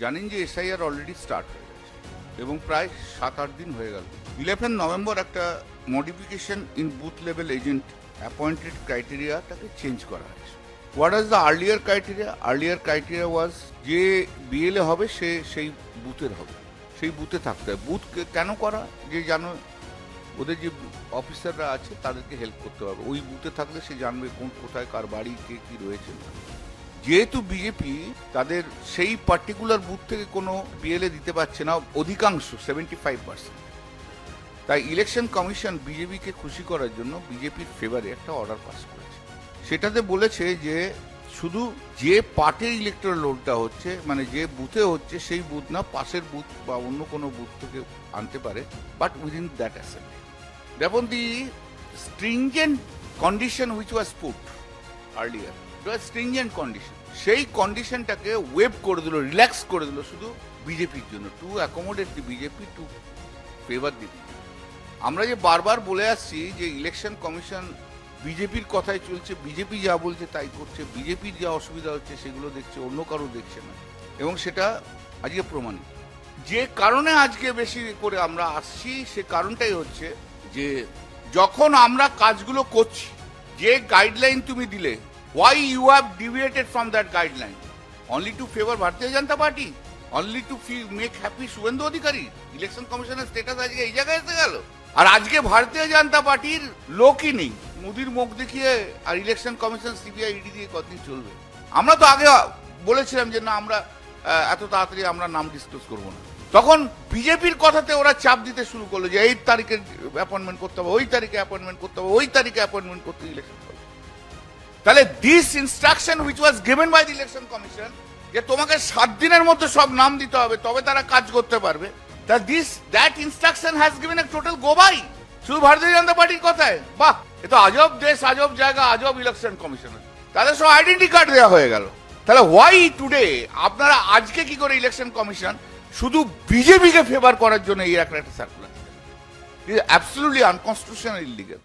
জানেন যে SIR already start হয়ে গেছে এবং প্রায় 7-8 দিন হয়ে গেল। 11 নভেম্বর একটা modification in booth level agent appointed ক্রাইটেরিয়াটাকে চেঞ্জ করা হয়েছে। What is the earlier criteria? Earlier criteria was যে বিএলএ হবে সে সেই বুথের হবে, সেই বুথে থাকতে হবে। বুথ কেন করা? যে জানো ওদের যে অফিসাররা আছে তাদেরকে হেল্প করতে হবে, ওই বুথে থাকলে সে জানবে কোন কোথায় কার বাড়ি কে কি রয়েছে। যেহেতু বিজেপি তাদের সেই পার্টিকুলার বুথ থেকে কোনো বিএলএ দিতে পারছে না অধিকাংশ 75%, তাই ইলেকশন কমিশন বিজেপিকে খুশি করার জন্য বিজেপির ফেভারে একটা অর্ডার পাস করেছে। সেটাতে বলেছে যে শুধু যে পার্টির ইলেকট্রাল রোলটা হচ্ছে, মানে যে বুথে হচ্ছে সেই বুথ না, পাশের বুথ বা অন্য কোনো বুথ থেকে আনতে পারে, বাট উইদিন দ্যাট অ্যাসেম্বলি। দেখুন the stringent condition which was put earlier, stringent condition, সেই কন্ডিশনটাকে ওয়েভ করে দিল, রিল্যাক্স করে দিল শুধু বিজেপির জন্য, to accommodate the BJP, to favour the. আমরা যে বারবার বলে আসছি যে ইলেকশন কমিশন বিজেপির কথাই চলছে, বিজেপি যা বলছে তাই করছে, বিজেপির যা অসুবিধা হচ্ছে সেগুলো দেখছে, অন্য কারো দেখছে না, এবং সেটা আজকে প্রমাণিত। যে কারণে আজকে বেশি করে আমরা আসছি সে কারণটাই হচ্ছে যে যখন আমরা কাজগুলো করছি, যে গাইডলাইন তুমি দিলে, why you have deviated from that guideline? Only to favor Bharatiya Janata Party? Only to make happy Suvendu Adhikari? Election কমিশনের স্ট্যাটাস আজকে এই জায়গায় এসে গেল, আর আজকে ভারতীয় জনতা পার্টির লোকই নেই। মোদির মুখ দেখিয়ে আর ইলেকশন কমিশন সিবিআই ইডি দিয়ে কতদিন চলবে? আমরা তো আগে বলেছিলাম যে না, আমরা এত তাড়াতাড়ি আমরা নাম ডিসক্লোজ করবো না। তখন বিজেপির কথাতে ওরা চাপ দিতে শুরু করলো যে এই তারিখে অ্যাপয়েন্টমেন্ট করতে হবে, ওই তারিখে অ্যাপয়েন্টমেন্ট করতে হবে, ওই তারিখে অ্যাপয়েন্টমেন্ট করতে ইলেকশন। তাহলে this instruction which was given by the election commission, যে তোমাকে 7 দিনের মধ্যে সব নাম দিতে হবে তবে তারা কাজ করতে পারবে, that instruction has given a total go by শুধু ভারতীয় জনতা পার্টির কথায়। বাহ, এ তো আজব দেশ, আজব জায়গা, আজব ইলেকশন কমিশনার, তাদের সব আইডেন্টি কার্ড দেওয়া হয়ে গেল। তাহলে হোয়াই টুডে আপনারা আজকে কি করে ইলেকশন কমিশন শুধু বিজেপিকে ফেভার করার জন্য এই একটা circular? It is absolutely unconstitutional, illegal.